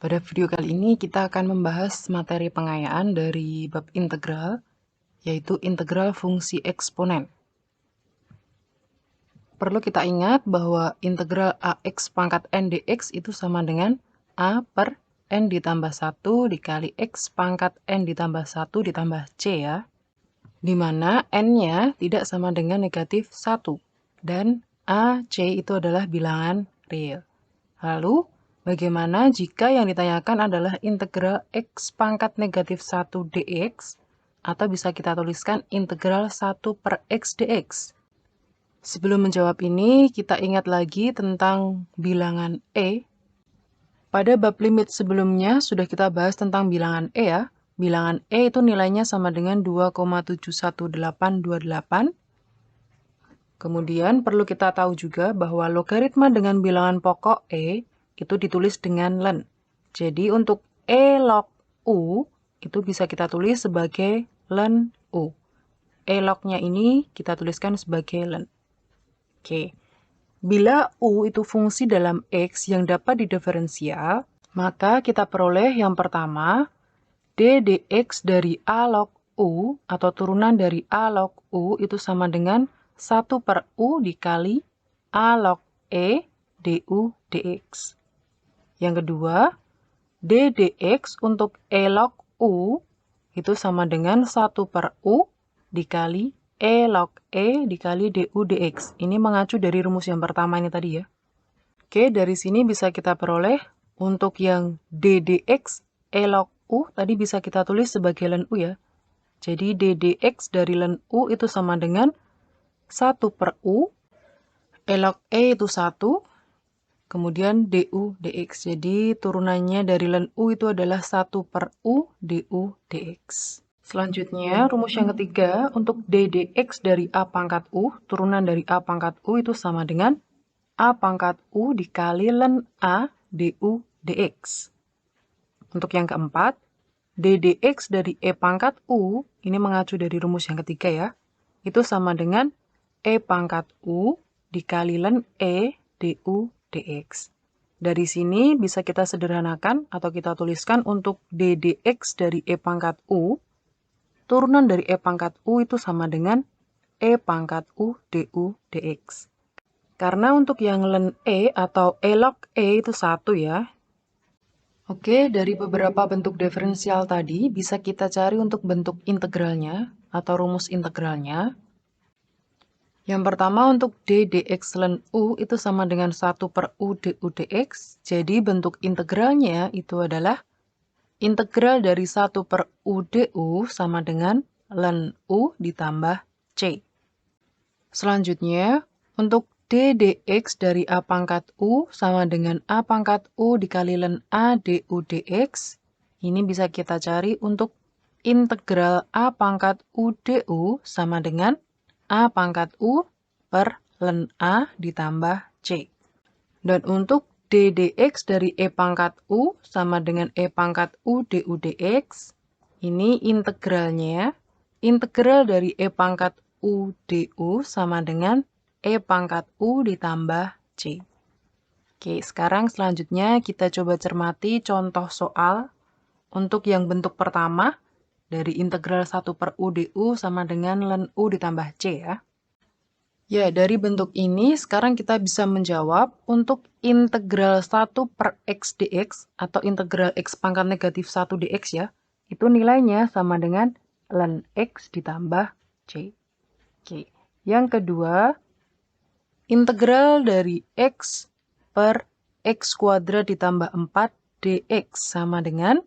Pada video kali ini kita akan membahas materi pengayaan dari bab integral, yaitu integral fungsi eksponen. Perlu kita ingat bahwa integral ax pangkat n dx itu sama dengan a per n ditambah 1 dikali x pangkat n ditambah 1 ditambah c ya. Di mana n-nya tidak sama dengan negatif 1 dan a, c itu adalah bilangan real. Lalu, bagaimana jika yang ditanyakan adalah integral x pangkat negatif 1 dx, atau bisa kita tuliskan integral 1 per x dx. Sebelum menjawab ini, kita ingat lagi tentang bilangan e. Pada bab limit sebelumnya, sudah kita bahas tentang bilangan e ya. Bilangan e itu nilainya sama dengan 2,71828. Kemudian perlu kita tahu juga bahwa logaritma dengan bilangan pokok e itu ditulis dengan len. Jadi untuk e log u itu bisa kita tulis sebagai len u. E log-nya ini kita tuliskan sebagai len. Oke. Bila u itu fungsi dalam x yang dapat didiferensial, maka kita peroleh yang pertama d dx dari a log u atau turunan dari a log u itu sama dengan 1 per u dikali a log e du dx. Yang kedua, d dx untuk e log u itu sama dengan 1 per u dikali e log e dikali du dx. Ini mengacu dari rumus yang pertama ini tadi ya. Oke, dari sini bisa kita peroleh untuk yang d dx e log u tadi bisa kita tulis sebagai len u ya. Jadi d dx dari len u itu sama dengan 1 per u, e log e itu 1, kemudian du dx. Jadi turunannya dari len u itu adalah 1 per u du dx. Selanjutnya, rumus yang ketiga, untuk d dx dari a pangkat u, turunan dari a pangkat u itu sama dengan a pangkat u dikali len a du dx. Untuk yang keempat, d dx dari e pangkat u, ini mengacu dari rumus yang ketiga ya, itu sama dengan e pangkat u dikali len e du dx. Dari sini bisa kita sederhanakan atau kita tuliskan untuk d dx dari e pangkat u, turunan dari e pangkat u itu sama dengan e pangkat u du dx. Karena untuk yang len e atau e log e itu 1 ya. Oke, dari beberapa bentuk diferensial tadi bisa kita cari untuk bentuk integralnya atau rumus integralnya. Yang pertama untuk d dx len u itu sama dengan 1 per u du dx. Jadi bentuk integralnya itu adalah integral dari 1 per u du sama dengan len u ditambah c. Selanjutnya, untuk d dx dari a pangkat u sama dengan a pangkat u dikali len a du dx. Ini bisa kita cari untuk integral a pangkat u du sama dengan a pangkat u per len a ditambah c. Dan untuk d dx dari e pangkat u sama dengan e pangkat u du dx, ini integralnya, integral dari e pangkat u du sama dengan e pangkat u ditambah c. Oke, sekarang selanjutnya kita coba cermati contoh soal untuk yang bentuk pertama dari integral 1 per u du sama dengan len u ditambah c ya. Ya, dari bentuk ini sekarang kita bisa menjawab untuk integral 1 per x dx atau integral x pangkat negatif 1 dx ya. Itu nilainya sama dengan len x ditambah c. Oke. Yang kedua, integral dari x per x kuadrat ditambah 4 dx sama dengan,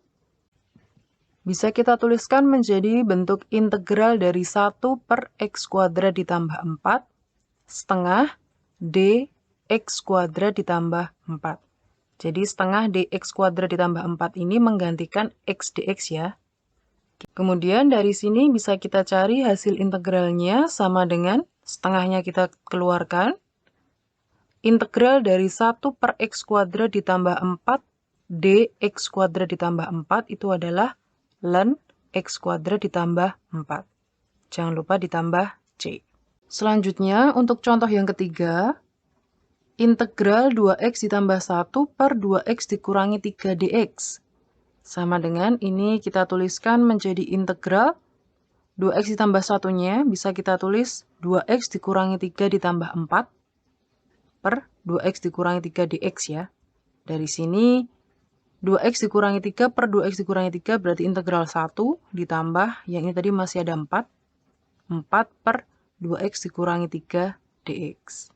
bisa kita tuliskan menjadi bentuk integral dari 1 per x kuadrat ditambah 4 setengah dx kuadrat ditambah 4. Jadi setengah dx kuadrat ditambah 4 ini menggantikan x dx ya. Kemudian dari sini bisa kita cari hasil integralnya sama dengan setengahnya kita keluarkan. Integral dari 1 per x kuadrat ditambah 4 dx kuadrat ditambah 4 itu adalah len x kuadrat ditambah 4. Jangan lupa ditambah c. Selanjutnya, untuk contoh yang ketiga, integral 2x ditambah 1 per 2x dikurangi 3 dx. Sama dengan ini kita tuliskan menjadi integral 2x ditambah 1-nya bisa kita tulis 2x dikurangi 3 ditambah 4 per 2x dikurangi 3 dx ya. Dari sini 2x dikurangi 3 per 2x dikurangi 3 berarti integral 1 ditambah yang ini tadi masih ada 4. 4 per 2x dikurangi 3 dx.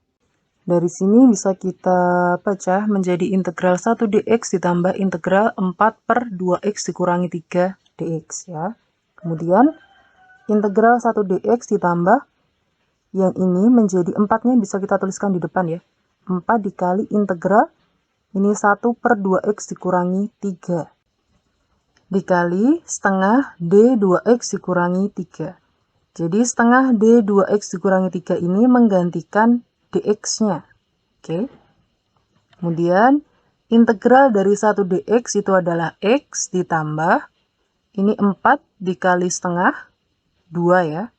Dari sini bisa kita pecah menjadi integral 1 dx ditambah integral 4 per 2x dikurangi 3 dx ya. Kemudian integral 1 dx ditambah yang ini menjadi 4-nya bisa kita tuliskan di depan ya. 4 dikali integral ini 1 per 2x dikurangi 3. Dikali setengah d 2x dikurangi 3. Jadi setengah d 2x dikurangi 3 ini menggantikan dx-nya. Oke. Kemudian integral dari 1 dx itu adalah x ditambah ini 4 dikali setengah 2 ya.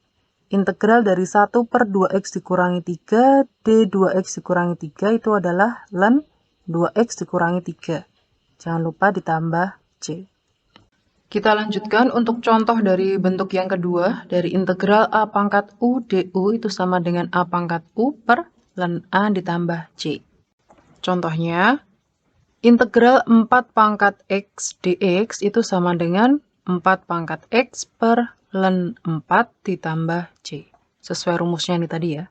Integral dari 1 per 2x dikurangi 3 d 2x dikurangi 3 itu adalah ln 2x dikurangi 3. Jangan lupa ditambah c. Kita lanjutkan untuk contoh dari bentuk yang kedua, dari integral a pangkat u du itu sama dengan a pangkat u per ln a ditambah c. Contohnya, integral 4 pangkat x dx itu sama dengan 4 pangkat x per ln 4 ditambah c. Sesuai rumusnya ini tadi ya.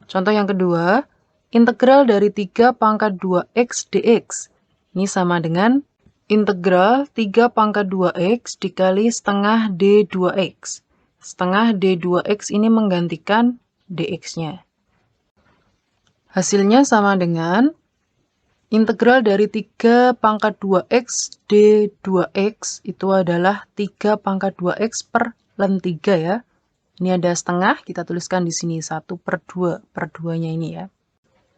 Contoh yang kedua, integral dari 3 pangkat 2x dx. Ini sama dengan integral 3 pangkat 2x dikali setengah d 2x. Setengah d 2x ini menggantikan dx-nya. Hasilnya sama dengan integral dari 3 pangkat 2x d 2x itu adalah 3 pangkat 2x per ln 3 ya. Ini ada setengah, kita tuliskan di sini 1 per 2 per 2-nya ini ya.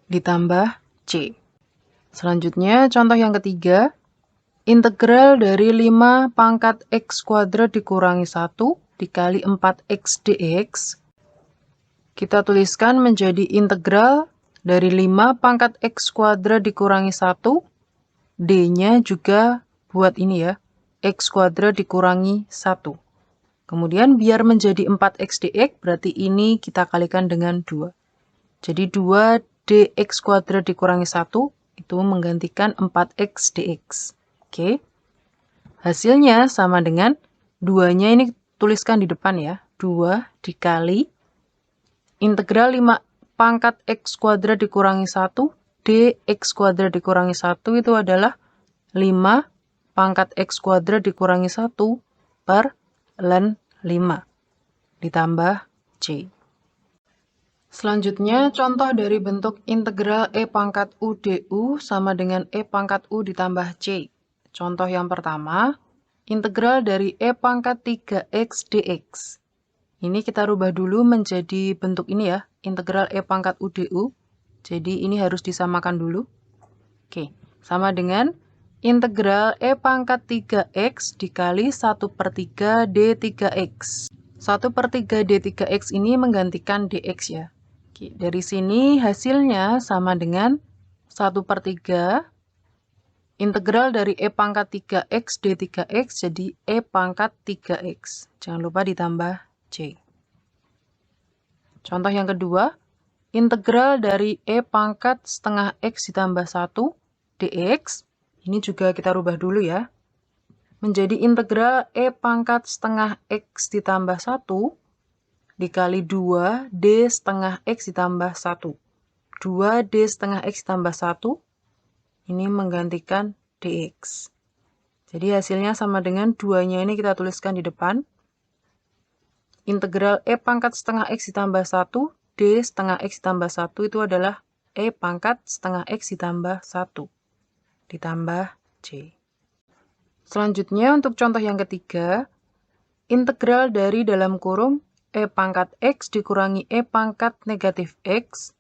Ditambah c. Selanjutnya contoh yang ketiga, integral dari 5 pangkat x kuadrat dikurangi 1 dikali 4x dx. Kita tuliskan menjadi integral dari 5 pangkat x kuadrat dikurangi 1, d-nya juga buat ini ya, x kuadrat dikurangi 1. Kemudian biar menjadi 4x dx, berarti ini kita kalikan dengan 2. Jadi 2 dx kuadrat dikurangi 1, itu menggantikan 4x dx. Oke. Hasilnya sama dengan 2-nya ini tuliskan di depan ya, 2 dikali integral 5 pangkat x kuadrat dikurangi 1, dx kuadrat dikurangi 1 itu adalah 5 pangkat x kuadrat dikurangi 1 per ln 5 ditambah c. Selanjutnya contoh dari bentuk integral e pangkat u du sama dengan e pangkat u ditambah c. Contoh yang pertama, integral dari e pangkat 3x dx. Ini kita rubah dulu menjadi bentuk ini ya, integral e pangkat u du. Jadi ini harus disamakan dulu. Oke, sama dengan integral e pangkat 3x dikali 1 per 3 d3x. 1 per 3 d3x ini menggantikan dx ya. Oke, dari sini hasilnya sama dengan 1 per 3 integral dari e pangkat 3x d3x jadi e pangkat 3x. Jangan lupa ditambah c. Contoh yang kedua, integral dari e pangkat setengah x ditambah 1 dx. Ini juga kita rubah dulu ya. Menjadi integral e pangkat setengah x ditambah 1 dikali 2 d setengah x ditambah 1. 2 d setengah x ditambah 1 ini menggantikan dx. Jadi hasilnya sama dengan 2-nya ini kita tuliskan di depan. Integral e pangkat setengah x ditambah 1, d setengah x ditambah 1 itu adalah e pangkat setengah x ditambah 1. Ditambah c. Selanjutnya untuk contoh yang ketiga, integral dari dalam kurung e pangkat x dikurangi e pangkat negatif x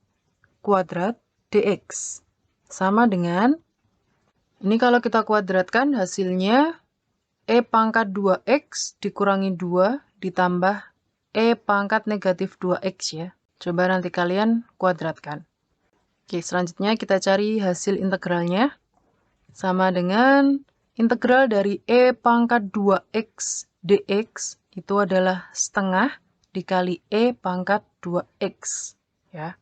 kuadrat dx. Sama dengan, ini kalau kita kuadratkan hasilnya e pangkat 2x dikurangi 2 ditambah e pangkat negatif 2x ya. Coba nanti kalian kuadratkan. Oke, selanjutnya kita cari hasil integralnya. Sama dengan integral dari E pangkat 2x dx itu adalah setengah dikali E pangkat 2x. Ya.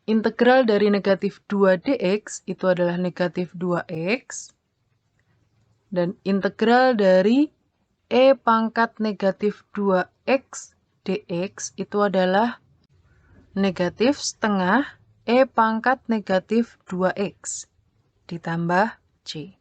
Integral dari negatif 2 dx itu adalah negatif 2x. Dan integral dari E pangkat negatif 2x dx itu adalah negatif setengah E pangkat negatif 2x ditambah C.